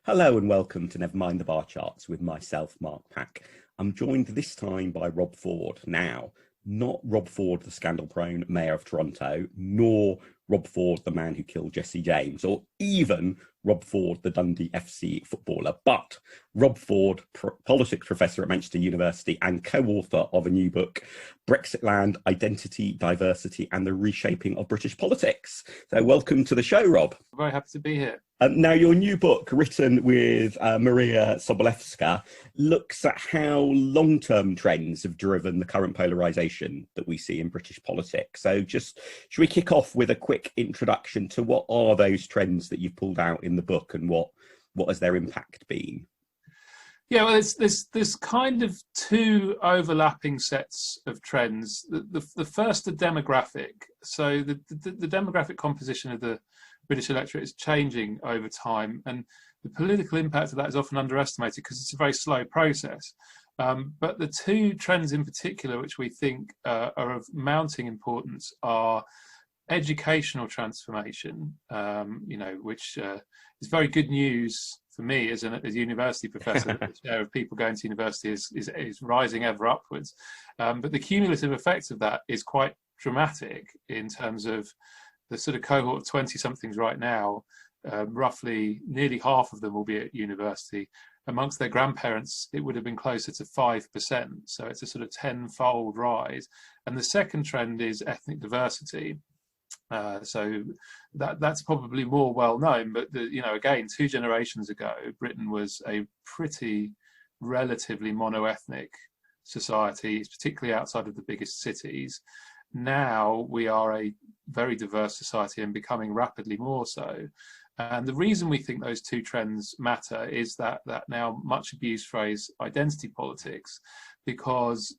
Hello and welcome to Never Mind the Bar Charts with myself, Mark Pack. I'm joined this time by Rob Ford. Now, not Rob Ford, the scandal-prone mayor of Toronto, nor Rob Ford, the man who killed Jesse James, or even Rob Ford, the Dundee FC footballer, but Rob Ford, politics professor at Manchester University and co-author of a new book, Brexitland, Identity, Diversity and the Reshaping of British Politics. So welcome to the show, Rob. Very happy to be here. Now, your new book, written with Maria Sobolewska, looks at how long-term trends have driven the current polarisation that we see in British politics. So should we kick off with a quick introduction to what are those trends that you've pulled out in the book and what has their impact been? Yeah, well, there's kind of two overlapping sets of trends. The first, the demographic. So the demographic composition of the British electorate is changing over time, and the political impact of that is often underestimated because it's a very slow process. But the two trends in particular, which we think are of mounting importance, are educational transformation, which is very good news for me as a university professor. The share of people going to university is rising ever upwards. But the cumulative effect of that is quite dramatic in terms of the sort of cohort of 20-somethings right now. Roughly nearly half of them will be at university. Amongst their grandparents, it would have been closer to 5%. So it's a sort of tenfold rise. And the second trend is ethnic diversity. So that's probably more well known, but again, 2 generations ago, Britain was a pretty relatively mono-ethnic society, particularly outside of the biggest cities. Now we are a very diverse society and becoming rapidly more so. And the reason we think those two trends matter is that now much abused phrase, identity politics, because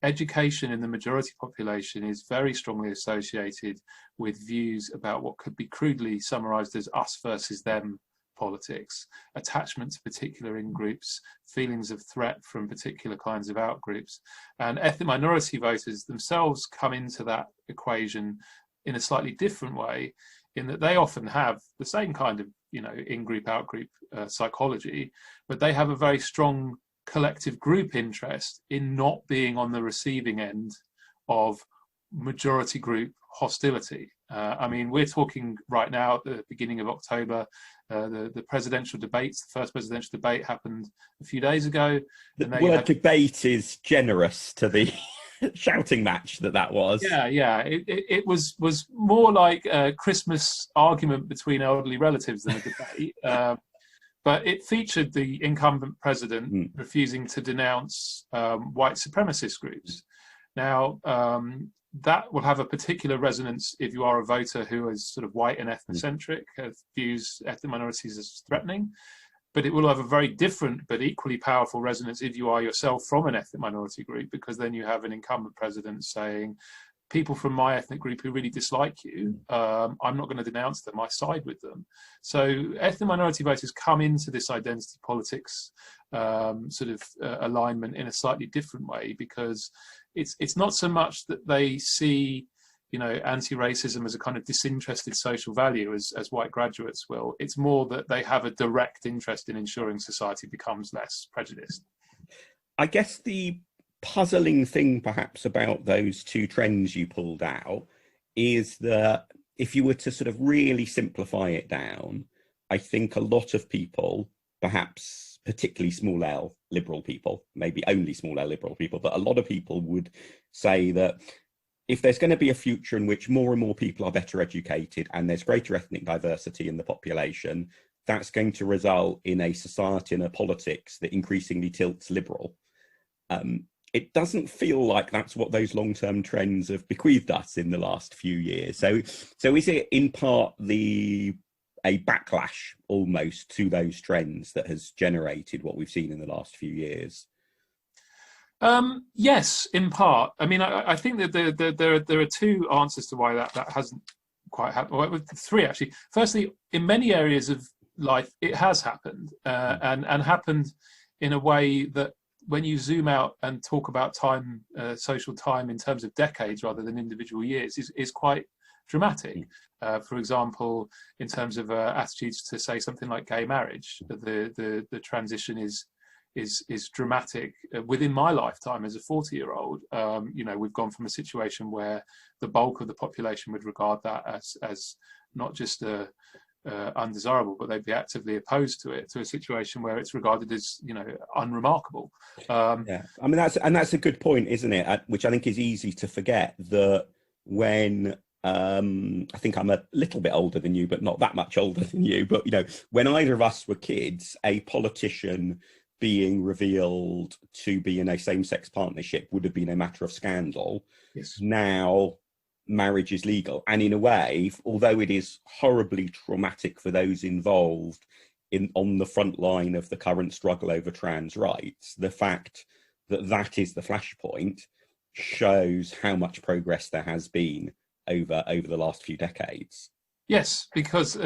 education in the majority population is very strongly associated with views about what could be crudely summarized as us versus them politics, attachment to particular in-groups, feelings of threat from particular kinds of out-groups. And ethnic minority voters themselves come into that equation in a slightly different way, in that they often have the same kind of in-group, out-group psychology, but they have a very strong collective group interest in not being on the receiving end of majority group hostility. I mean, we're talking right now at the beginning of October. The presidential debates, the first presidential debate happened a few days ago. The word debate is generous to the shouting match that was. Yeah. It was more like a Christmas argument between elderly relatives than a debate. But it featured the incumbent president refusing to denounce white supremacist groups. Now, that will have a particular resonance if you are a voter who is sort of white and ethnocentric, views ethnic minorities as threatening. But it will have a very different but equally powerful resonance if you are yourself from an ethnic minority group, because then you have an incumbent president saying, people from my ethnic group who really dislike you, I'm not going to denounce them, I side with them. So ethnic minority voters come into this identity politics alignment in a slightly different way, because it's not so much that they see anti-racism as a kind of disinterested social value as white graduates will. It's more that they have a direct interest in ensuring society becomes less prejudiced. I guess the puzzling thing perhaps about those two trends you pulled out is that if you were to sort of really simplify it down, I think a lot of people, perhaps particularly small L liberal people, maybe only small L liberal people, but a lot of people would say that if there's going to be a future in which more and more people are better educated and there's greater ethnic diversity in the population, that's going to result in a society and a politics that increasingly tilts liberal. It doesn't feel like that's what those long-term trends have bequeathed us in the last few years. So is it in part a backlash almost to those trends that has generated what we've seen in the last few years? Yes, in part. I mean, I think that there are two answers to why that hasn't quite happened. Well, 3 actually. Firstly, in many areas of life, it has happened, and happened in a way that, when you zoom out and talk about time, social time in terms of decades rather than individual years, is quite dramatic. For example, in terms of attitudes to, say, something like gay marriage, the transition is dramatic. Within my lifetime as a 40-year-old, we've gone from a situation where the bulk of the population would regard that as not just undesirable, but they'd be actively opposed to it, to a situation where it's regarded as unremarkable. Yeah, I mean that's a good point, isn't it? Which I think is easy to forget, that when I think I'm a little bit older than you, but not that much older than you. But when either of us were kids, a politician being revealed to be in a same-sex partnership would have been a matter of scandal. Yes. Now marriage is legal, and in a way, although it is horribly traumatic for those involved on the front line of the current struggle over trans rights, the fact that that is the flashpoint shows how much progress there has been over the last few decades. Yes, because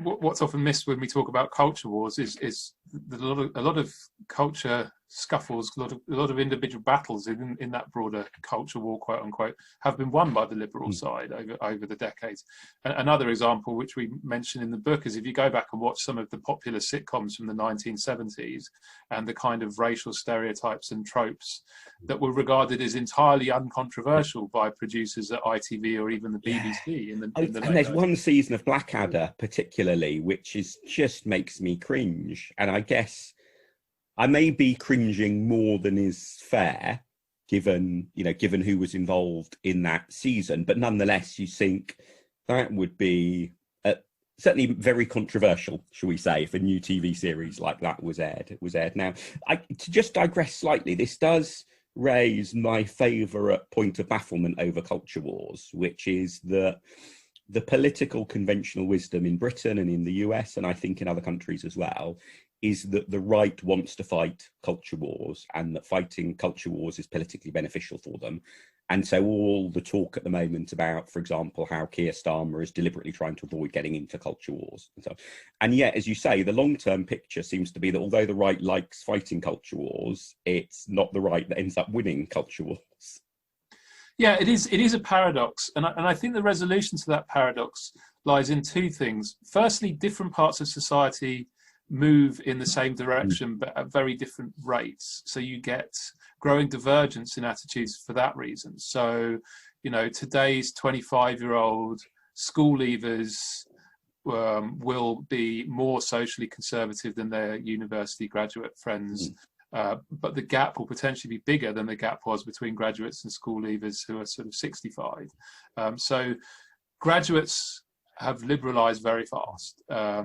what's often missed when we talk about culture wars is a lot of culture scuffles, a lot of individual battles in that broader culture war, quote unquote, have been won by the liberal side over the decades. Another example, which we mention in the book, is if you go back and watch some of the popular sitcoms from the 1970s and the kind of racial stereotypes and tropes that were regarded as entirely uncontroversial by producers at ITV or even the BBC. And there's one season of Blackadder particularly, which just makes me cringe. And I guess I may be cringing more than is fair, given who was involved in that season. But nonetheless, you think that would be certainly very controversial, shall we say, if a new TV series like that was aired. Now, to just digress slightly, this does raise my favourite point of bafflement over culture wars, which is that the political conventional wisdom in Britain and in the US, and I think in other countries as well, is that the right wants to fight culture wars, and that fighting culture wars is politically beneficial for them. And so all the talk at the moment about, for example, how Keir Starmer is deliberately trying to avoid getting into culture wars. And yet, as you say, the long-term picture seems to be that although the right likes fighting culture wars, it's not the right that ends up winning culture wars. Yeah, it is a paradox. And I think the resolution to that paradox lies in two things. Firstly, different parts of society move in the same direction, but at very different rates. So you get growing divergence in attitudes for that reason. So, today's 25-year-old school leavers will be more socially conservative than their university graduate friends. But the gap will potentially be bigger than the gap was between graduates and school leavers who are sort of 65. So graduates have liberalised very fast.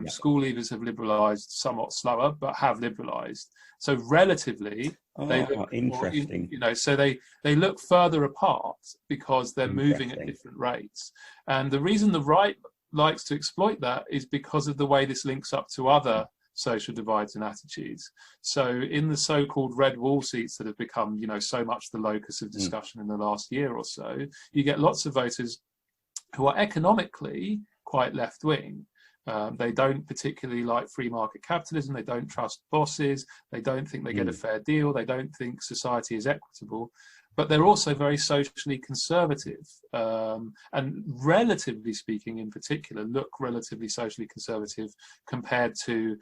School leavers have liberalised somewhat slower, but have liberalised. So relatively, they look interesting. So they look further apart because they're moving at different rates. And the reason the right likes to exploit that is because of the way this links up to other social divides and attitudes. So in the so-called red wall seats that have become, so much the locus of discussion in the last year or so, you get lots of voters who are economically quite left-wing. They don't particularly like free market capitalism. They don't trust bosses. They don't think they get a fair deal. They don't think society is equitable. But they're also very socially conservative, and relatively speaking, in particular, look relatively socially conservative compared to,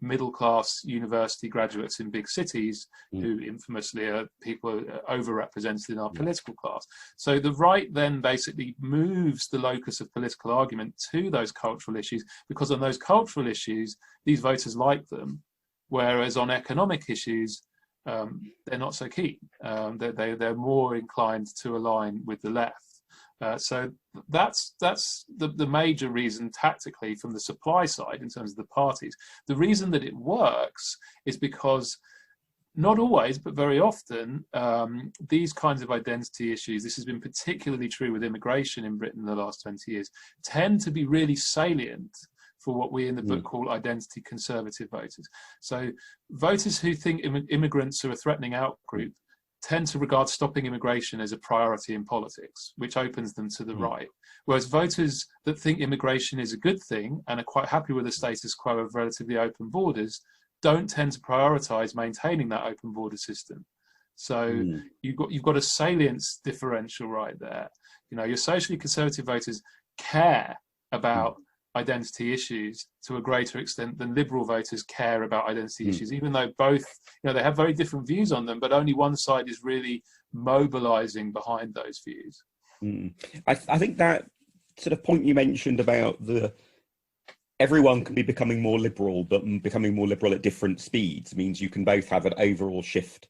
middle-class university graduates in big cities who infamously are people overrepresented in our political class. So the right then basically moves the locus of political argument to those cultural issues, because on those cultural issues, these voters like them, whereas on economic issues, they're not so keen. They're more inclined to align with the left. So that's the major reason tactically from the supply side in terms of the parties. The reason that it works is because not always, but very often, these kinds of identity issues, this has been particularly true with immigration in Britain in the last 20 years, tend to be really salient for what we in the book call identity conservative voters. So voters who think immigrants are a threatening outgroup tend to regard stopping immigration as a priority in politics, which opens them to the right. Whereas voters that think immigration is a good thing and are quite happy with the status quo of relatively open borders don't tend to prioritise maintaining that open border system. So you've got a salience differential right there. You know, your socially conservative voters care about identity issues to a greater extent than liberal voters care about identity issues, even though both, you know, they have very different views on them, but only one side is really mobilizing behind those views. I think that sort of point you mentioned about everyone can be becoming more liberal, but becoming more liberal at different speeds means you can both have an overall shift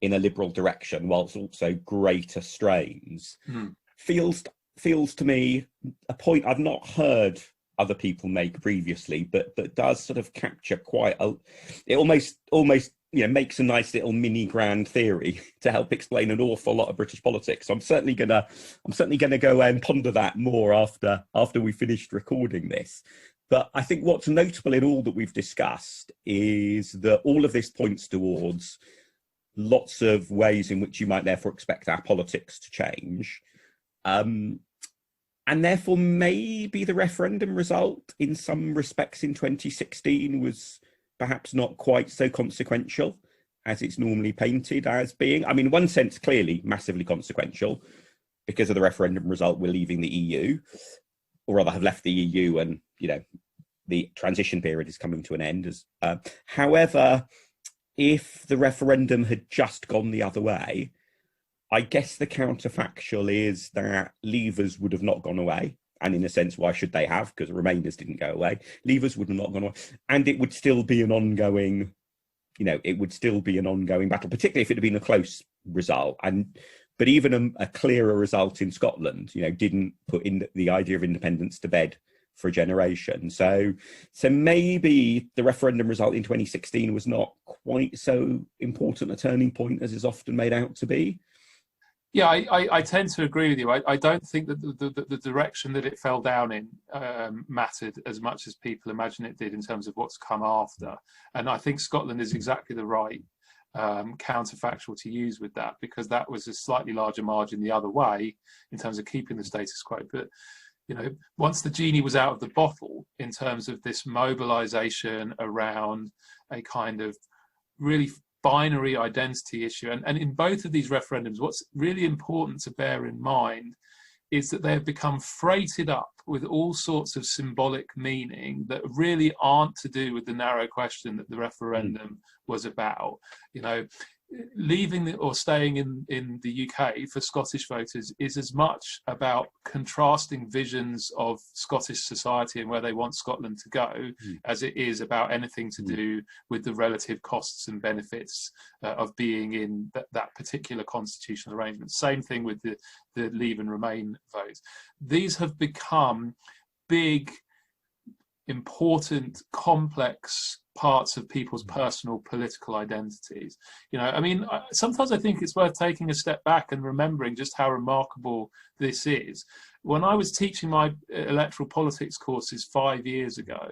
in a liberal direction whilst also greater strains. Feels to me a point I've not heard other people make previously, but does sort of capture it almost you know, makes a nice little mini grand theory to help explain an awful lot of British politics. So I'm certainly gonna go and ponder that more after we finished recording this. But I think what's notable in all that we've discussed is that all of this points towards lots of ways in which you might therefore expect our politics to change. And therefore, maybe the referendum result in some respects in 2016 was perhaps not quite so consequential as it's normally painted as being. I mean, in one sense, clearly massively consequential. Because of the referendum result, we're leaving the EU, or rather have left the EU, and, you know, the transition period is coming to an end. However, if the referendum had just gone the other way, I guess the counterfactual is that Leavers would have not gone away. And in a sense, why should they have? Because Remainers didn't go away. Leavers would have not gone away. And it would still be an ongoing, you know, battle, particularly if it had been a close result. But even a clearer result in Scotland, you know, didn't put in the idea of independence to bed for a generation. So maybe the referendum result in 2016 was not quite so important a turning point as is often made out to be. Yeah, I tend to agree with you. I don't think that the direction that it fell down in mattered as much as people imagine it did in terms of what's come after. And I think Scotland is exactly the right counterfactual to use with that, because that was a slightly larger margin the other way in terms of keeping the status quo. But, you know, once the genie was out of the bottle in terms of this mobilization around a kind of really binary identity issue, and in both of these referendums, what's really important to bear in mind is that they have become freighted up with all sorts of symbolic meaning that really aren't to do with the narrow question that the referendum was about. You know, leaving or staying in the UK for Scottish voters is as much about contrasting visions of Scottish society and where they want Scotland to go as it is about anything to do with the relative costs and benefits of being in that particular constitutional arrangement. Same thing with the Leave and Remain vote. These have become big, important, complex parts of people's personal political identities. You know, I mean, sometimes I think it's worth taking a step back and remembering just how remarkable this is. When I was teaching my electoral politics courses 5 years ago,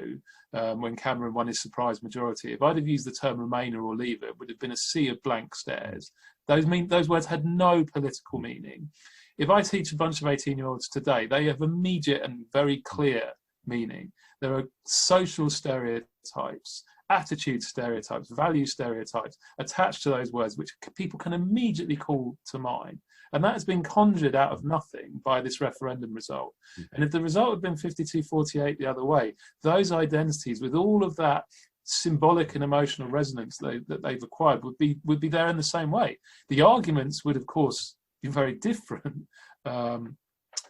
when Cameron won his surprise majority, if I'd have used the term Remainer or Leaver, it would have been a sea of blank stares. Those words had no political meaning. If I teach a bunch of 18-year-olds today, they have immediate and very clear meaning. There are social stereotypes, attitude stereotypes, value stereotypes attached to those words, which people can immediately call to mind. And that has been conjured out of nothing by this referendum result. And if the result had been 52-48 the other way, those identities with all of that symbolic and emotional resonance that they've acquired would be there in the same way. The arguments would, of course, be very different.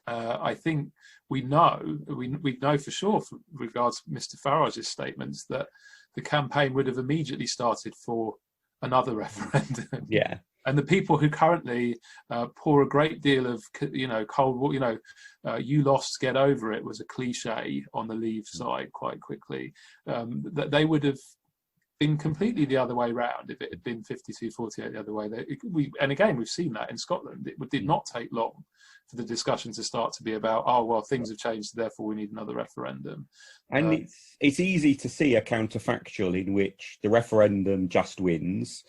I think we know for sure, with regards to Mr. Farage's statements, that the campaign would have immediately started for another referendum. Yeah. And the people who currently pour a great deal of, cold water, you lost, get over it, was a cliche on the Leave side quite quickly, that they would have been completely the other way round if it had been 52-48 the other way. And again, we've seen that in Scotland. It did not take long for the discussion to start to be about, oh, well, things have changed, therefore we need another referendum. And it's easy to see a counterfactual in which the referendum just wins,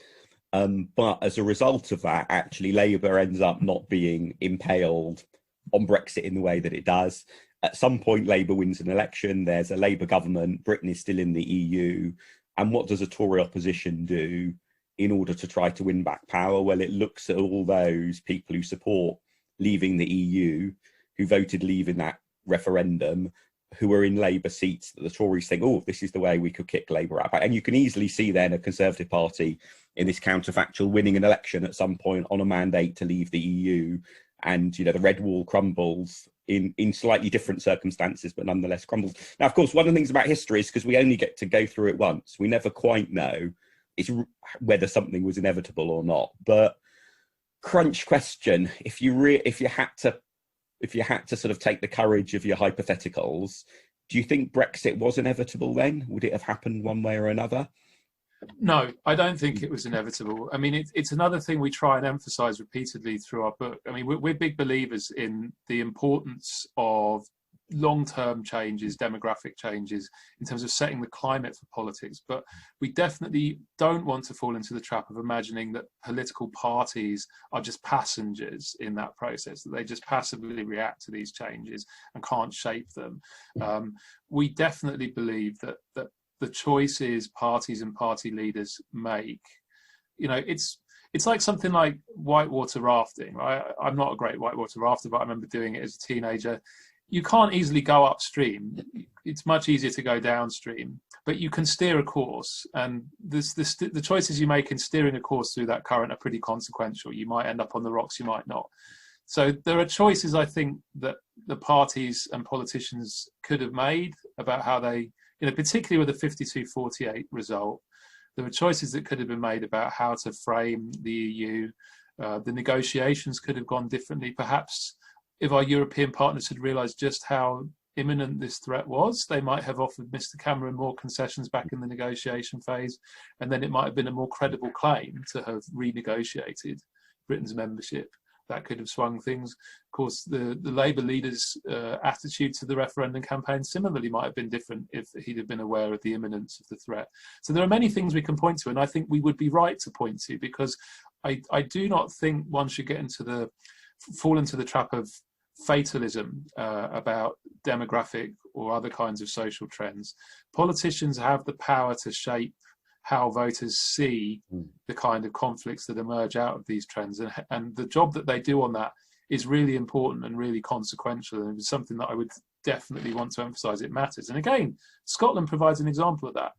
but as a result of that, actually Labour ends up not being impaled on Brexit in the way that it does. At some point, Labour wins an election, there's a Labour government, Britain is still in the EU, and what does a Tory opposition do? in order to try to win back power? Well, it looks at all those people who support leaving the EU, who voted leave in that referendum, who are in Labour seats, that the Tories think, oh, this is the way we could kick Labour out. And you can easily see then a Conservative Party in this counterfactual winning an election at some point on a mandate to leave the EU, and the red wall crumbles in slightly different circumstances, but nonetheless crumbles. Now, of course, one of the things about history is because we only get to go through it once, we never quite know whether something was inevitable or not. But crunch question: if you had to sort of take the courage of your hypotheticals, do you think Brexit was inevitable then? Would it have happened one way or another? No, I don't think it was inevitable. I mean, it's another thing we try and emphasize repeatedly through our book. I mean, we're big believers in the importance of long-term changes, demographic changes, in terms of setting the climate for politics. But we definitely don't want to fall into the trap of imagining that political parties are just passengers in that process, that they just passively react to these changes and can't shape them. We definitely believe that the choices parties and party leaders make, it's like something like whitewater rafting, right? I'm not a great whitewater rafter, but I remember doing it as a teenager. You can't easily go upstream. It's much easier to go downstream, but you can steer a course. And the choices you make in steering a course through that current are pretty consequential. You might end up on the rocks, you might not. So there are choices, I think, that the parties and politicians could have made about how they, particularly with the 52-48 result, there were choices that could have been made about how to frame the EU. The negotiations could have gone differently. Perhaps if our European partners had realised just how imminent this threat was, they might have offered Mr. Cameron more concessions back in the negotiation phase, and then it might have been a more credible claim to have renegotiated Britain's membership. That could have swung things. Of course, the Labour leader's attitude to the referendum campaign similarly might have been different if he'd have been aware of the imminence of the threat. So there are many things we can point to, and I think we would be right to point to, because I do not think one should fall into the trap of fatalism about demographic or other kinds of social trends. Politicians have the power to shape how voters see the kind of conflicts that emerge out of these trends, and the job that they do on that is really important and really consequential, and it's something that I would definitely want to emphasize. It matters. And again, Scotland provides an example of that.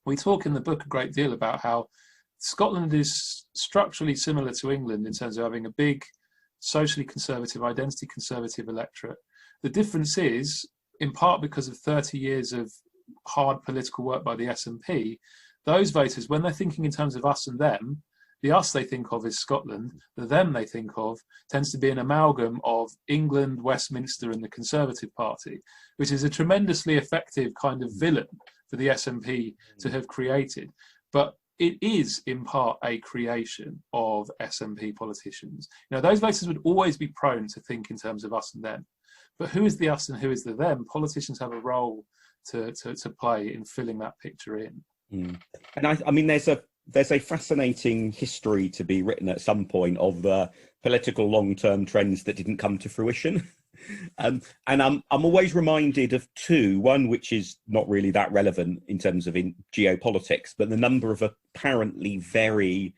We talk in the book a great deal about how Scotland is structurally similar to England in terms of having a big socially conservative, identity conservative electorate. The difference is, in part because of 30 years of hard political work by the SNP, those voters, when they're thinking in terms of us and them, the us they think of is Scotland, the them they think of tends to be an amalgam of England, Westminster and the Conservative Party, which is a tremendously effective kind of villain for the SNP to have created. But it is in part a creation of SNP politicians. Those voters would always be prone to think in terms of us and them. But who is the us and who is the them? Politicians have a role to play in filling that picture in. And I mean, there's a fascinating history to be written at some point of the political long-term trends that didn't come to fruition. And I'm always reminded of two. One, which is not really that relevant in terms of in geopolitics, but the number of apparently very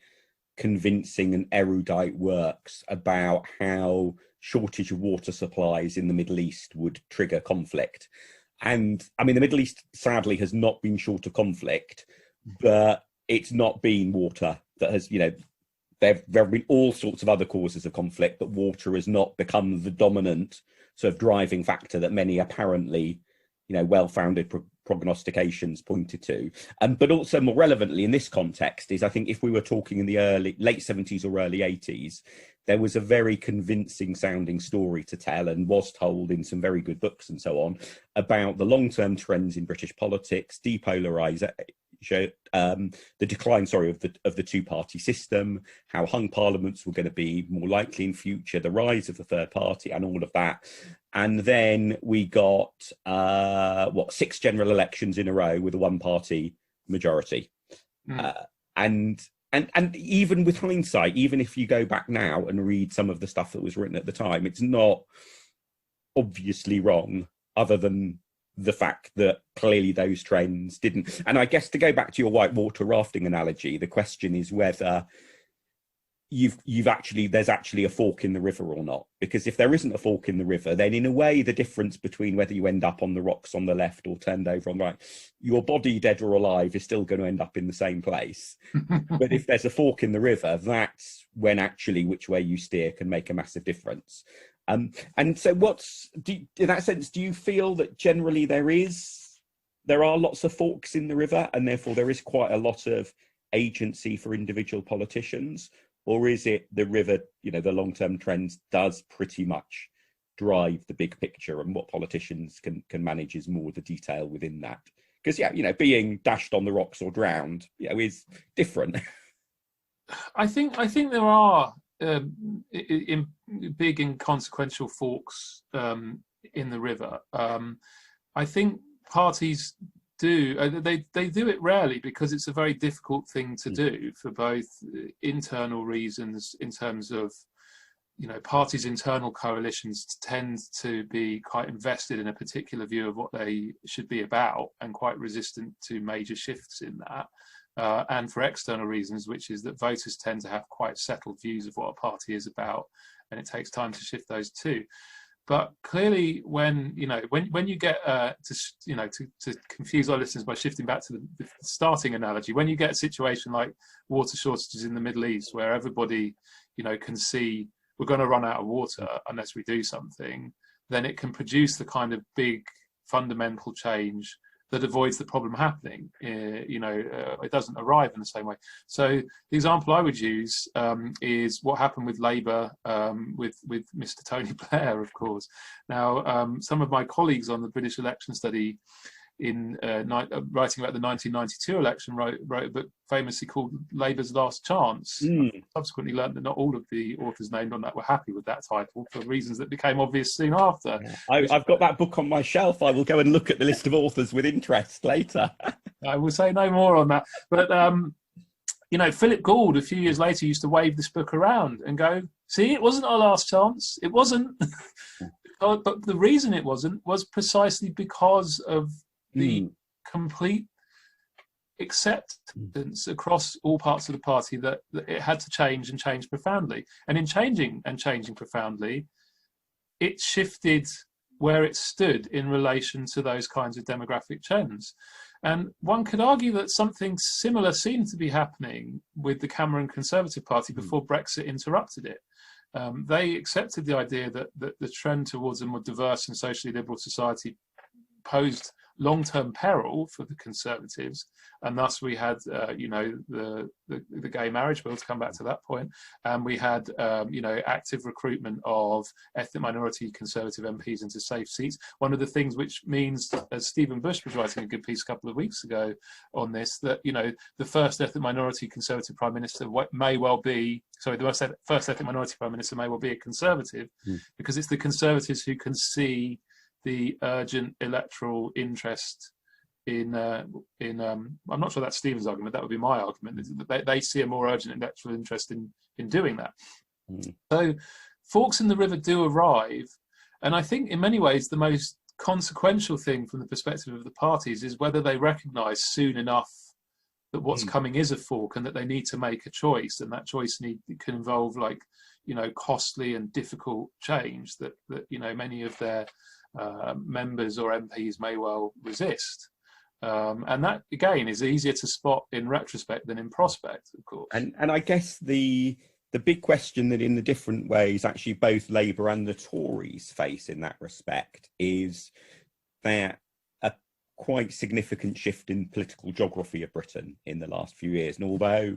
convincing and erudite works about how shortage of water supplies in the Middle East would trigger conflict. And I mean, the Middle East sadly has not been short of conflict, but it's not been water that has, there have been all sorts of other causes of conflict, but water has not become the dominant sort of driving factor that many apparently, well-founded prognostications pointed to. But also more relevantly in this context is, I think if we were talking in the late 70s or early 80s, there was a very convincing sounding story to tell, and was told in some very good books and so on, about the long-term trends in British politics, depolarisation, the decline, of the two-party system, how hung parliaments were going to be more likely in future, the rise of the third party, and all of that. And then we got 6 general elections in a row with a one-party majority, and even with hindsight, even if you go back now and read some of the stuff that was written at the time, it's not obviously wrong, other than the fact that clearly those trends didn't. And I guess to go back to your whitewater rafting analogy, the question is whether there's actually a fork in the river or not. Because if there isn't a fork in the river, then in a way the difference between whether you end up on the rocks on the left or turned over on the right, your body, dead or alive, is still going to end up in the same place. But if there's a fork in the river, that's when actually which way you steer can make a massive difference. And so in that sense, do you feel that generally there are lots of forks in the river, and therefore there is quite a lot of agency for individual politicians? Or is it the river, the long-term trends does pretty much drive the big picture, and what politicians can manage is more the detail within that? Because, being dashed on the rocks or drowned, is different. I think there are big inconsequential forks in the river. I think parties they do it rarely because it's a very difficult thing to do for both internal reasons, in terms of parties' internal coalitions tend to be quite invested in a particular view of what they should be about, and quite resistant to major shifts in that. And for external reasons, which is that voters tend to have quite settled views of what a party is about, and it takes time to shift those too. But clearly, when you get to confuse our listeners by shifting back to the starting analogy, when you get a situation like water shortages in the Middle East, where everybody can see we're going to run out of water unless we do something, then it can produce the kind of big fundamental change that avoids the problem happening. It doesn't arrive in the same way. So the example I would use is what happened with Labour with Mr. Tony Blair, of course. Now, some of my colleagues on the British election study, in writing about the 1992 election, wrote a book famously called Labour's Last Chance. Subsequently learned that not all of the authors named on that were happy with that title, for reasons that became obvious soon after. I've got that book on my shelf. I will go and look at the list of authors with interest later. I will say no more on that. But Philip Gould, a few years later, used to wave this book around and go, see, it wasn't our last chance. It wasn't. But the reason it wasn't was precisely because of the complete acceptance across all parts of the party that it had to change, and change profoundly. And in changing profoundly, it shifted where it stood in relation to those kinds of demographic trends. And one could argue that something similar seemed to be happening with the Cameron Conservative Party before Brexit interrupted it. They accepted the idea that the trend towards a more diverse and socially liberal society posed long-term peril for the Conservatives, and thus we had the gay marriage bill, to come back to that point, and we had active recruitment of ethnic minority Conservative MPs into safe seats. One of the things which means, as Stephen Bush was writing a good piece a couple of weeks ago on this, that the first ethnic minority Conservative Prime Minister may well be, the first ethnic minority Prime Minister may well be a Conservative, because it's the Conservatives who can see the urgent electoral interest in I'm not sure that's Stephen's argument, that would be my argument, that they see a more urgent electoral interest in doing that. So forks in the river do arrive, and I think in many ways the most consequential thing from the perspective of the parties is whether they recognise soon enough that what's coming is a fork, and that they need to make a choice, and that choice can involve costly and difficult change that many of their members or MPs may well resist. And that, again, is easier to spot in retrospect than in prospect, of course. And I guess the big question that in the different ways actually both Labour and the Tories face in that respect is that a quite significant shift in political geography of Britain in the last few years. And although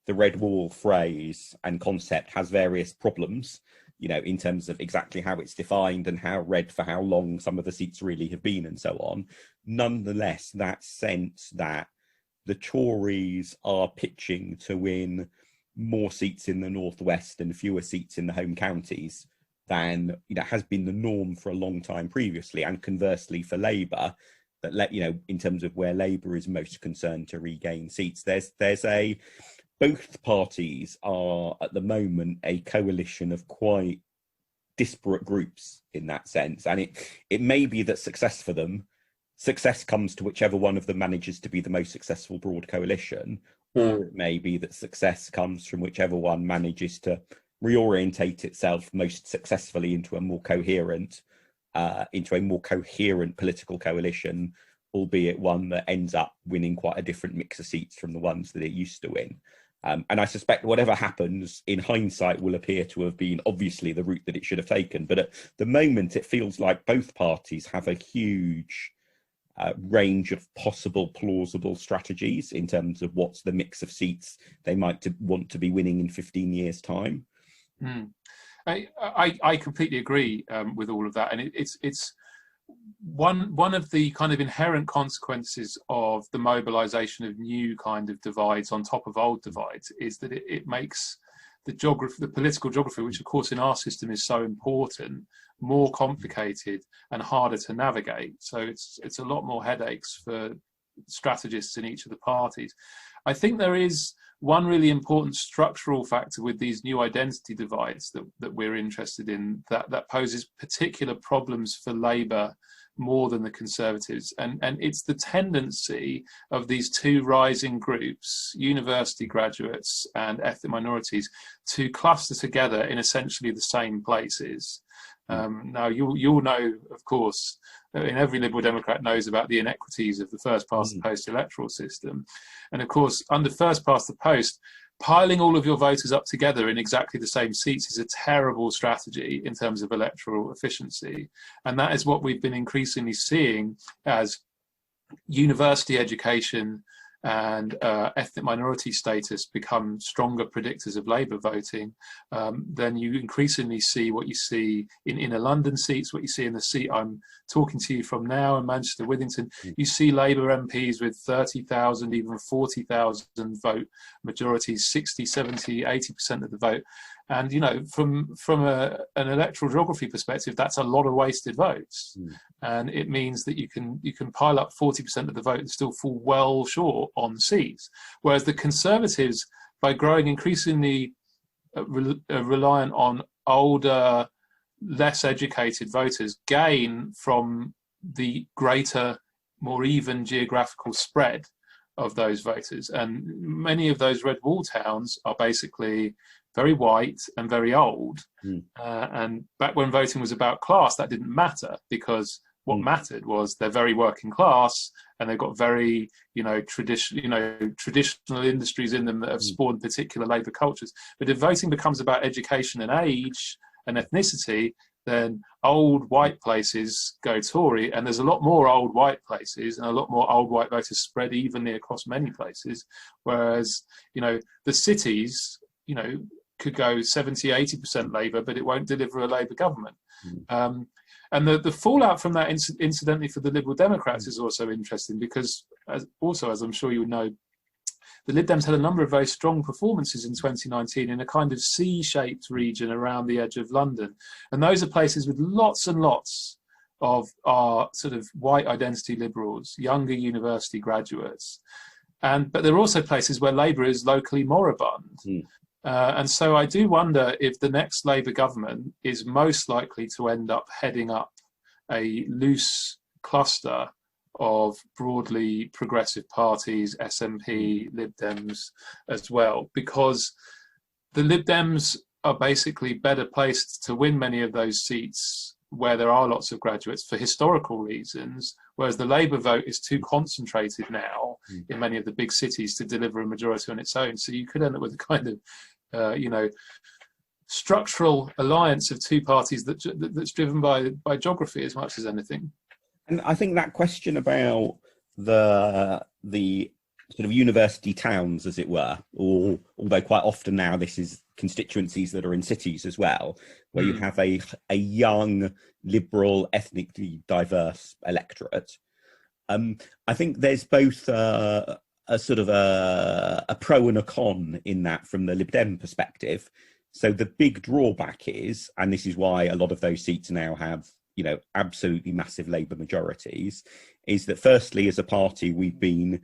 the Red Wall phrase and concept has various problems, in terms of exactly how it's defined and how red for how long some of the seats really have been and so on. Nonetheless, that sense that the Tories are pitching to win more seats in the northwest and fewer seats in the home counties than has been the norm for a long time previously, and conversely for Labour, that in terms of where Labour is most concerned to regain seats, both parties are at the moment a coalition of quite disparate groups in that sense. And it may be that success for them success comes to whichever one of them manages to be the most successful broad coalition, or it may be that success comes from whichever one manages to reorientate itself most successfully into a more coherent political coalition, albeit one that ends up winning quite a different mix of seats from the ones that it used to win. And I suspect whatever happens in hindsight will appear to have been obviously the route that it should have taken. But at the moment, it feels like both parties have a huge range of possible plausible strategies in terms of what's the mix of seats they might want to be winning in 15 years' time. I completely agree with all of that, and it's one of the kind of inherent consequences of the mobilization of new kind of divides on top of old divides is that it makes the political geography, which of course in our system is so important, more complicated and harder to navigate. So it's a lot more headaches for strategists in each of the parties. I think there is one really important structural factor with these new identity divides that we're interested in that poses particular problems for Labour more than the Conservatives, and it's the tendency of these two rising groups, university graduates and ethnic minorities, to cluster together in essentially the same places. Now you'll know, of course, and every Liberal Democrat knows about the inequities of the first past the post electoral system, and of course under first past the post, piling all of your voters up together in exactly the same seats is a terrible strategy in terms of electoral efficiency. And that is what we've been increasingly seeing as university education and ethnic minority status become stronger predictors of Labour voting. Then you increasingly see what you see in inner London seats, what you see in the seat I'm talking to you from now in Manchester Withington. You see Labour MPs with 30,000, even 40,000 vote majorities, 60, 70, 80% of the vote. And, you know, from an electoral geography perspective, that's a lot of wasted votes. And it means that you can pile up 40% of the vote and still fall well short on seats. Whereas the Conservatives, by growing increasingly reliant on older, less educated voters, gain from the greater, more even geographical spread of those voters. And many of those red wall towns are basically very white and very old. And back when voting was about class, that didn't matter, because what mattered was they're very working class and they've got very, traditional industries in them that have spawned particular Labour cultures. But if voting becomes about education and age and ethnicity, then old white places go Tory, and there's a lot more old white places and a lot more old white voters spread evenly across many places. Whereas, the cities, could go 70, 80% Labour, but it won't deliver a Labour government. And the fallout from that, incidentally, for the Liberal Democrats is also interesting, because, as I'm sure you would know, the Lib Dems had a number of very strong performances in 2019 in a kind of C-shaped region around the edge of London. And those are places with lots and lots of our sort of white identity liberals, younger university graduates. But there are also places where Labour is locally moribund. And so I do wonder if the next Labour government is most likely to end up heading up a loose cluster of broadly progressive parties, SNP, Lib Dems as well, because the Lib Dems are basically better placed to win many of those seats where there are lots of graduates for historical reasons, whereas the Labour vote is too concentrated now in many of the big cities to deliver a majority on its own. So you could end up with a kind of structural alliance of two parties that's driven by geography as much as anything. And I think that question about the sort of university towns, as it were, or although quite often now this is constituencies that are in cities as well, where you have a young, liberal, ethnically diverse electorate. I think there's both a sort of a pro and a con in that from the Lib Dem perspective. So the big drawback is, and this is why a lot of those seats now have, absolutely massive Labour majorities, is that firstly, as a party, we've been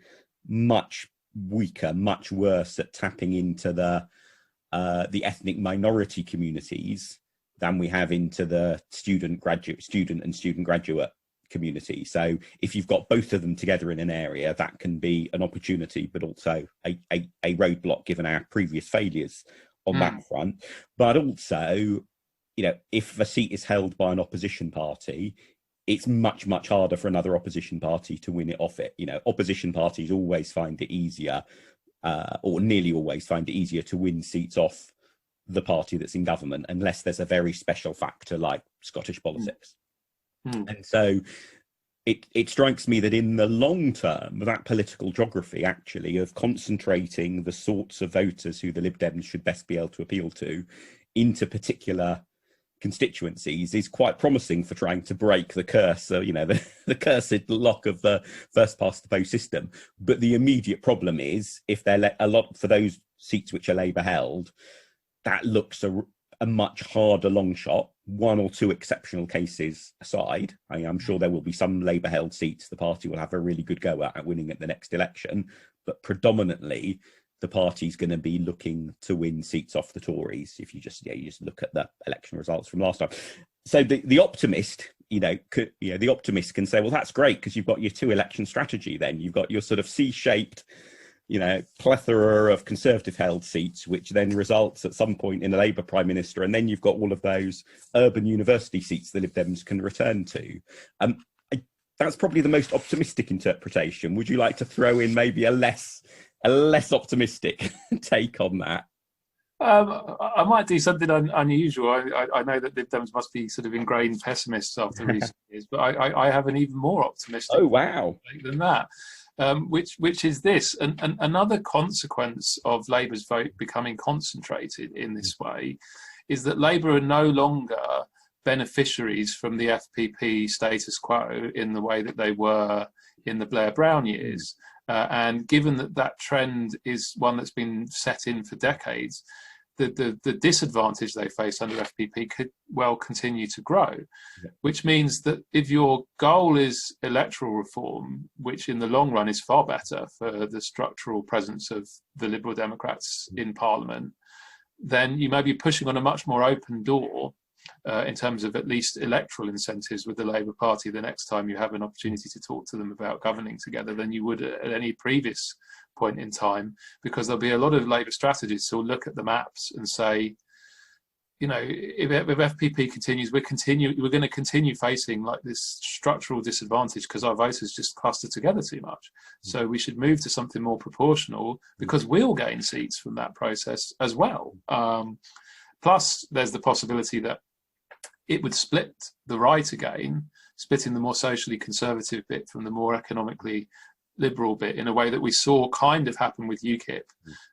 much weaker, much worse at tapping into the ethnic minority communities than we have into the student and student graduate community. So if you've got both of them together in an area, that can be an opportunity, but also a roadblock given our previous failures on that front. But also, if a seat is held by an opposition party, it's much, much harder for another opposition party to win it off it. Opposition parties always find it easier, or nearly always find it easier to win seats off the party that's in government, unless there's a very special factor like Scottish politics. And so it strikes me that in the long term, that political geography actually of concentrating the sorts of voters who the Lib Dems should best be able to appeal to into particular constituencies is quite promising for trying to break the curse, the cursed lock of the first past the post system. But the immediate problem is, if they're a lot for those seats which are Labour held, that looks a much harder long shot, one or two exceptional cases aside. I'm sure there will be some Labour held seats the party will have a really good go at winning at the next election, but predominantly the party's going to be looking to win seats off the Tories. If you just look at the election results from last time. So the optimist, the optimist can say, well, that's great because you've got your two election strategy. Then you've got your sort of C-shaped, plethora of Conservative held seats, which then results at some point in a Labour Prime Minister. And then you've got all of those urban university seats the Lib Dems can return to. That's probably the most optimistic interpretation. Would you like to throw in maybe a less optimistic take on that? I might do something unusual. I know that Lib Dems must be sort of ingrained pessimists after recent years, but I have an even more optimistic take than that. Which is this, and another consequence of Labour's vote becoming concentrated in this way is that Labour are no longer beneficiaries from the FPP status quo in the way that they were in the Blair-Brown years. And given that trend is one that's been set in for decades, the disadvantage they face under FPP could well continue to grow, which means that if your goal is electoral reform, which in the long run is far better for the structural presence of the Liberal Democrats in Parliament, then you may be pushing on a much more open door in terms of at least electoral incentives with the Labour Party the next time you have an opportunity to talk to them about governing together than you would at any previous point in time, because there'll be a lot of Labour strategists who'll look at the maps and say, if FPP continues, we're going to continue facing like this structural disadvantage because our voters just cluster together too much. So we should move to something more proportional because we'll gain seats from that process as well. Plus, there's the possibility that it would split the right again, splitting the more socially conservative bit from the more economically liberal bit in a way that we saw kind of happen with UKIP.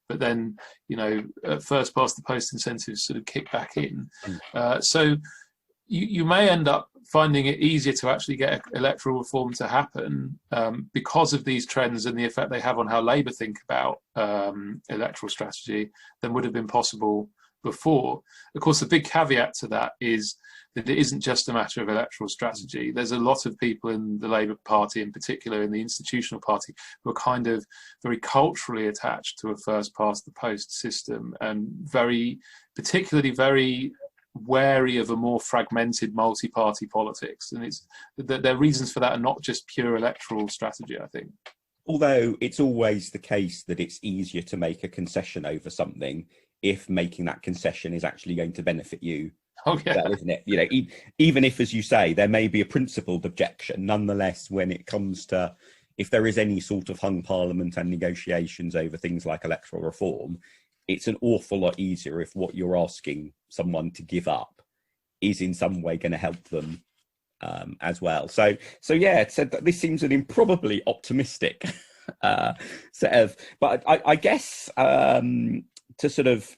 But then, at first past the post incentives sort of kick back in. So you may end up finding it easier to actually get electoral reform to happen because of these trends and the effect they have on how Labour think about electoral strategy than would have been possible before. Of course, the big caveat to that is that it isn't just a matter of electoral strategy. There's a lot of people in the Labour Party, in particular in the institutional party, who are kind of very culturally attached to a first past the post system and particularly very wary of a more fragmented multi-party politics. And their reasons for that are not just pure electoral strategy, I think. Although it's always the case that it's easier to make a concession over something if making that concession is actually going to benefit you. Well, isn't it? Even if, as you say, there may be a principled objection, nonetheless, when it comes to if there is any sort of hung parliament and negotiations over things like electoral reform, it's an awful lot easier if what you're asking someone to give up is in some way going to help them as well. So this seems an improbably optimistic set of, but I guess to sort of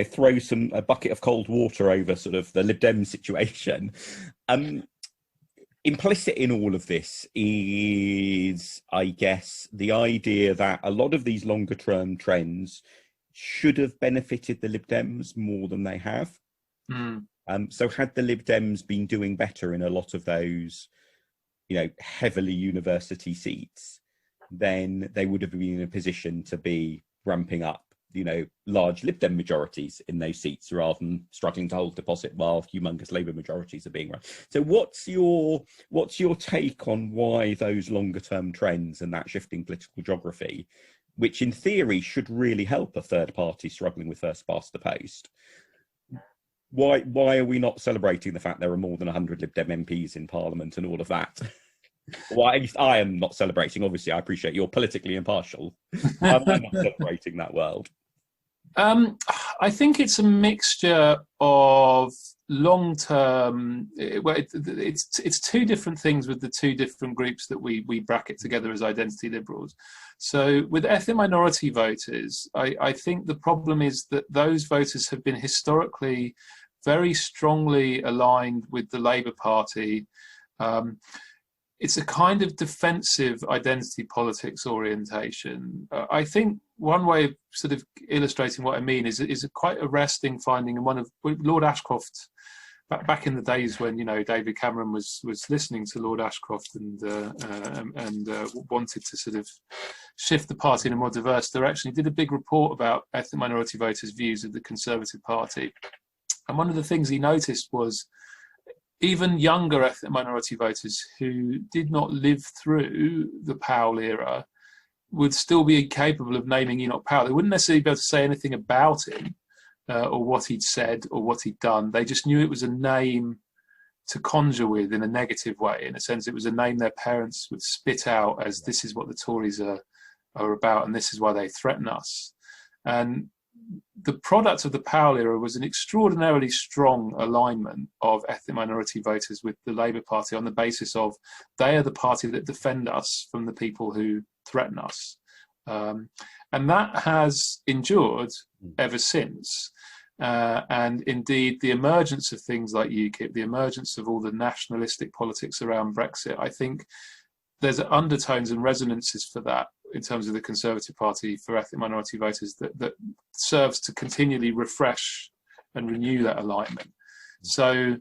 throw a bucket of cold water over sort of the Lib Dem situation. Implicit in all of this is, I guess, the idea that a lot of these longer term trends should have benefited the Lib Dems more than they have. So had the Lib Dems been doing better in a lot of those, heavily university seats, then they would have been in a position to be ramping up large Lib Dem majorities in those seats rather than struggling to hold deposit while humongous Labour majorities are being run. So what's your take on why those longer term trends and that shifting political geography, which in theory should really help a third party struggling with first past the post, why are we not celebrating the fact there are more than 100 Lib Dem MPs in Parliament and all of that? Well, at least I am not celebrating. Obviously, I appreciate you're politically impartial. I'm not celebrating that world. I think it's a mixture of long-term. It's two different things with the two different groups that we bracket together as identity liberals. So with ethnic minority voters, I think the problem is that those voters have been historically very strongly aligned with the Labour Party. It's a kind of defensive identity politics orientation. I think one way of sort of illustrating what I mean is a quite arresting finding in one of Lord Ashcroft, back in the days when David Cameron was listening to Lord Ashcroft and wanted to sort of shift the party in a more diverse direction. He did a big report about ethnic minority voters' views of the Conservative Party, and one of the things he noticed was even younger ethnic minority voters who did not live through the Powell era would still be capable of naming Enoch Powell. They wouldn't necessarily be able to say anything about him or what he'd said or what he'd done. They just knew it was a name to conjure with in a negative way. In a sense, it was a name their parents would spit out as this is what the Tories are about and this is why they threaten us. And the product of the Powell era was an extraordinarily strong alignment of ethnic minority voters with the Labour Party on the basis of they are the party that defend us from the people who threaten us. And that has endured ever since. And indeed, the emergence of things like UKIP, the emergence of all the nationalistic politics around Brexit, I think there's undertones and resonances for that in terms of the Conservative Party for ethnic minority voters that serves to continually refresh and renew that alignment. So,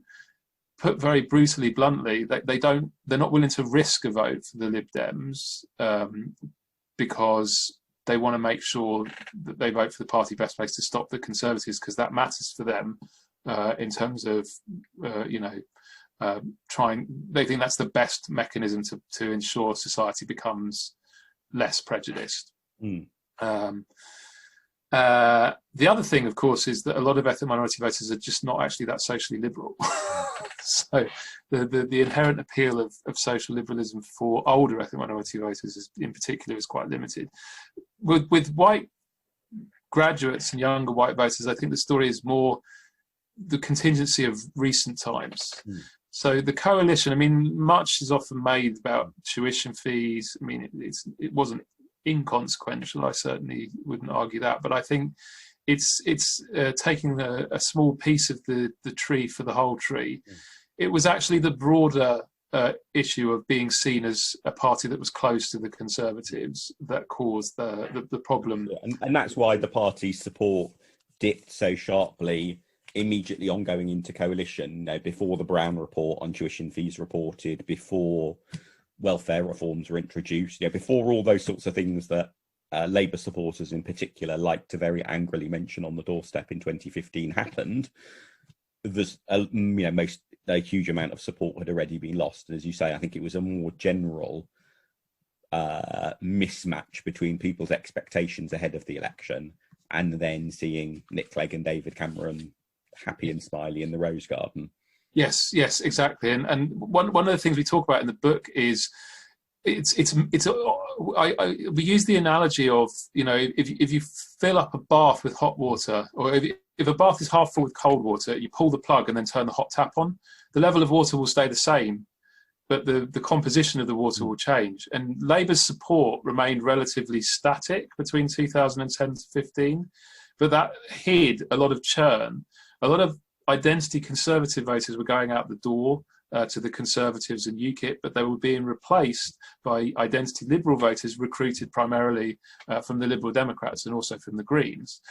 put very brutally, bluntly, they're not willing to risk a vote for the Lib Dems because they want to make sure that they vote for the party best placed to stop the Conservatives, because that matters for them in terms of they think that's the best mechanism to ensure society becomes less prejudiced. The other thing, of course, is that a lot of ethnic minority voters are just not actually that socially liberal. So the inherent appeal of social liberalism for older ethnic minority voters in particular is quite limited. With white graduates and younger white voters, I think the story is more the contingency of recent times. So the coalition, I mean, much is often made about tuition fees. I mean, it wasn't inconsequential. I certainly wouldn't argue that, but I think it's taking a small piece of the tree for the whole tree. It was actually the broader issue of being seen as a party that was close to the Conservatives that caused the problem. And that's why the party's support dipped so sharply immediately on going into coalition, before the Brown report on tuition fees reported, before welfare reforms were introduced, before all those sorts of things that Labour supporters in particular like to very angrily mention on the doorstep in 2015 happened. There's a huge amount of support had already been lost. And as you say, I think it was a more general mismatch between people's expectations ahead of the election and then seeing Nick Clegg and David Cameron happy and smiley in the Rose Garden. Yes, exactly. And one of the things we talk about in the book is we use the analogy of, if you fill up a bath with hot water, or if a bath is half full with cold water, you pull the plug and then turn the hot tap on, the level of water will stay the same, but the composition of the water will change. And Labour's support remained relatively static between 2010 to 15, but that hid a lot of churn. A lot of identity Conservative voters were going out the door to the Conservatives and UKIP, but they were being replaced by identity Liberal voters recruited primarily from the Liberal Democrats and also from the Greens.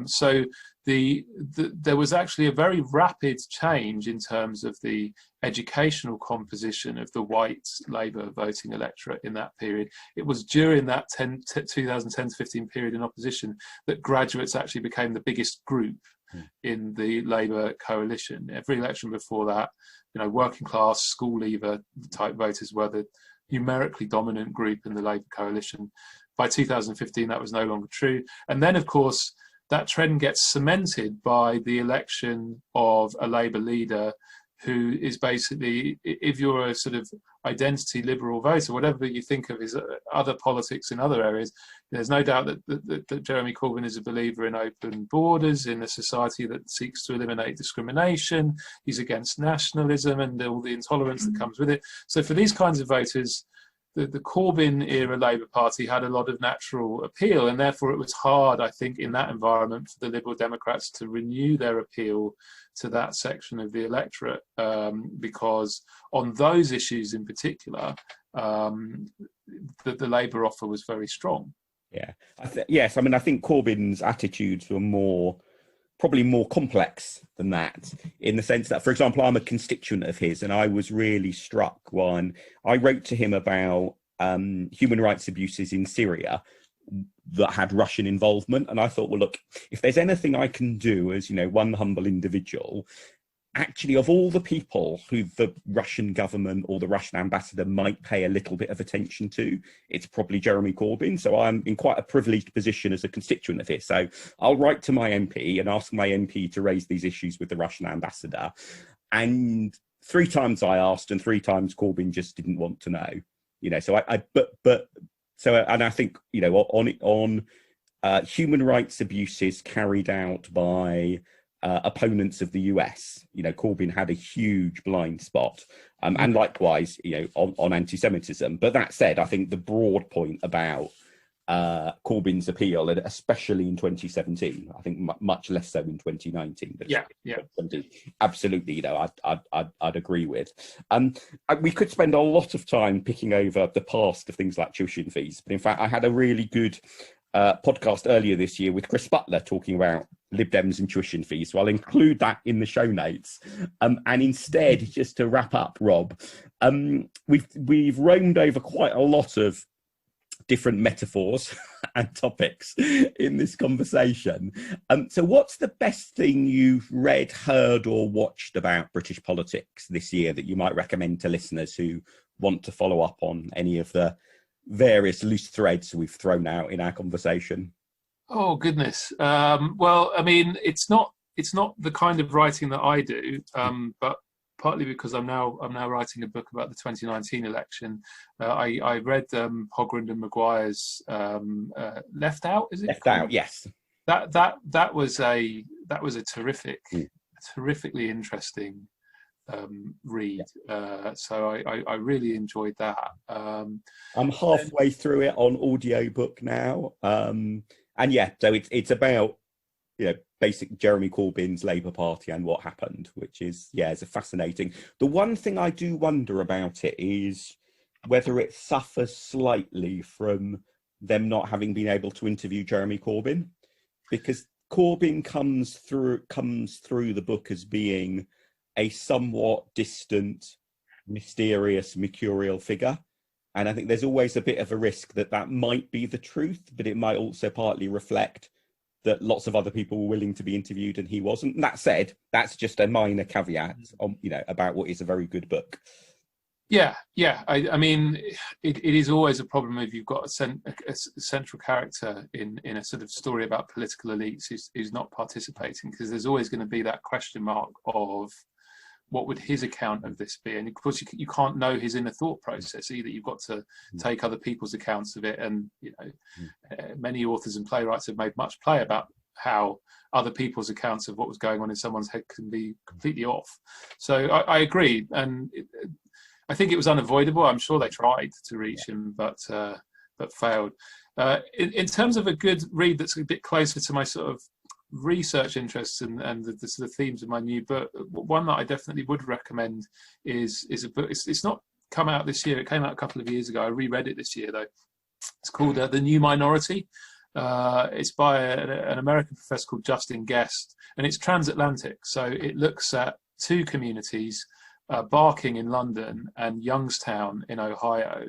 So there was actually a very rapid change in terms of the educational composition of the white Labour voting electorate in that period. It was during that 2010 to 15 period in opposition that graduates actually became the biggest group in the Labour coalition. Every election before that, working class, school leaver type voters were the numerically dominant group in the Labour coalition. By 2015, that was no longer true. And then, of course, that trend gets cemented by the election of a Labour leader who is basically, if you're a sort of identity Liberal voter, whatever you think of his other politics in other areas, there's no doubt that Jeremy Corbyn is a believer in open borders, in a society that seeks to eliminate discrimination. He's against nationalism and all the intolerance that comes with it. So for these kinds of voters, the Corbyn era Labour Party had a lot of natural appeal, and therefore it was hard, I think, in that environment for the Liberal Democrats to renew their appeal to that section of the electorate, because on those issues in particular, the Labour offer was very strong. Yeah, yes. I mean, I think Corbyn's attitudes were probably more complex than that, in the sense that, for example, I'm a constituent of his, and I was really struck when I wrote to him about human rights abuses in Syria that had Russian involvement. And I thought, well, look, if there's anything I can do as, one humble individual, actually, of all the people who the Russian government or the Russian ambassador might pay a little bit of attention to, it's probably Jeremy Corbyn. So I'm in quite a privileged position as a constituent of his. So I'll write to my MP and ask my MP to raise these issues with the Russian ambassador. And 3 times I asked, and 3 times Corbyn just didn't want to know. And I think, on human rights abuses carried out by opponents of the US, Corbyn had a huge blind spot, and likewise, on anti-Semitism. But that said, I think the broad point about Corbyn's appeal, and especially in 2017, I think much less so in 2019. But yeah, absolutely, I'd agree with. We could spend a lot of time picking over the past of things like tuition fees, but in fact, I had a really good podcast earlier this year with Chris Butler talking about Lib Dems and tuition fees, so I'll include that in the show notes. And instead, just to wrap up, Rob, we've roamed over quite a lot of different metaphors and topics in this conversation. So what's the best thing you've read, heard, or watched about British politics this year that you might recommend to listeners who want to follow up on any of the various loose threads we've thrown out in our conversation? Oh goodness. Well, I mean, it's not the kind of writing that I do, but partly because I'm now writing a book about the 2019 election. I read Hogrand and Maguire's Left Out. Is it Left Out? Yes. That was a terrifically interesting read. So I really enjoyed that. I'm halfway through it on audiobook now, and yeah, so it's about basic Jeremy Corbyn's Labour Party and what happened, which is it's a fascinating. The one thing I do wonder about it is whether it suffers slightly from them not having been able to interview Jeremy Corbyn, because Corbyn comes through the book as being a somewhat distant, mysterious, mercurial figure. And I think there's always a bit of a risk that might be the truth, but it might also partly reflect that lots of other people were willing to be interviewed and he wasn't. And that said, that's just a minor caveat on, about what is a very good book. Yeah. I mean, it is always a problem if you've got a central character in a sort of story about political elites who's not participating, because there's always going to be that question mark of what would his account of this be? And of course, you can't know his inner thought process either. You've got to take other people's accounts of it. And, many authors and playwrights have made much play about how other people's accounts of what was going on in someone's head can be completely off. So I agree. And I think it was unavoidable. I'm sure they tried to reach him, but failed. In terms of a good read that's a bit closer to my sort of research interests and the sort of themes of my new book, one that I definitely would recommend is a book. It's not come out this year. It came out a couple of years ago. I reread it this year though. It's called The New Minority. It's by an American professor called Justin Guest, and it's transatlantic. So it looks at two communities, Barking in London and Youngstown in Ohio.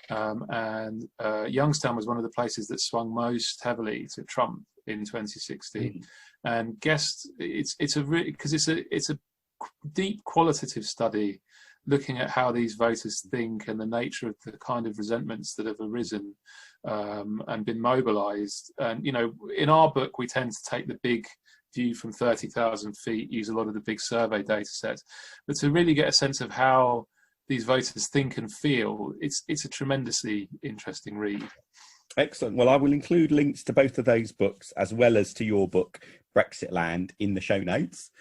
Youngstown was one of the places that swung most heavily to Trump in 2016. And Guest, it's a deep qualitative study looking at how these voters think and the nature of the kind of resentments that have arisen and been mobilized. And, you know, in our book, we tend to take the big view from 30,000 feet, use a lot of the big survey data sets. But to really get a sense of how these voters think and feel, it's a tremendously interesting read. Excellent. Well, I will include links to both of those books as well as to your book, Brexitland, in the show notes.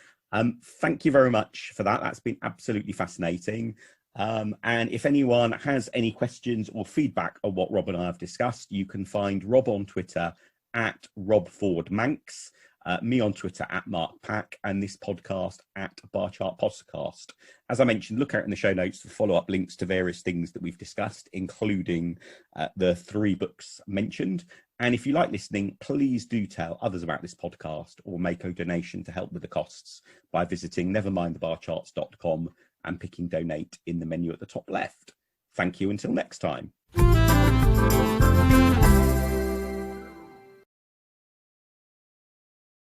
Thank you very much for that. That's been absolutely fascinating. And if anyone has any questions or feedback on what Rob and I have discussed, you can find Rob on Twitter at Rob Ford Manx, me on Twitter at Mark Pack, and this podcast at Bar Chart Podcast. As I mentioned, look out in the show notes for follow-up links to various things that we've discussed, including the 3 books mentioned. And if you like listening, please do tell others about this podcast or make a donation to help with the costs by visiting nevermindthebarcharts.com and picking donate in the menu at the top left. Thank you until next time.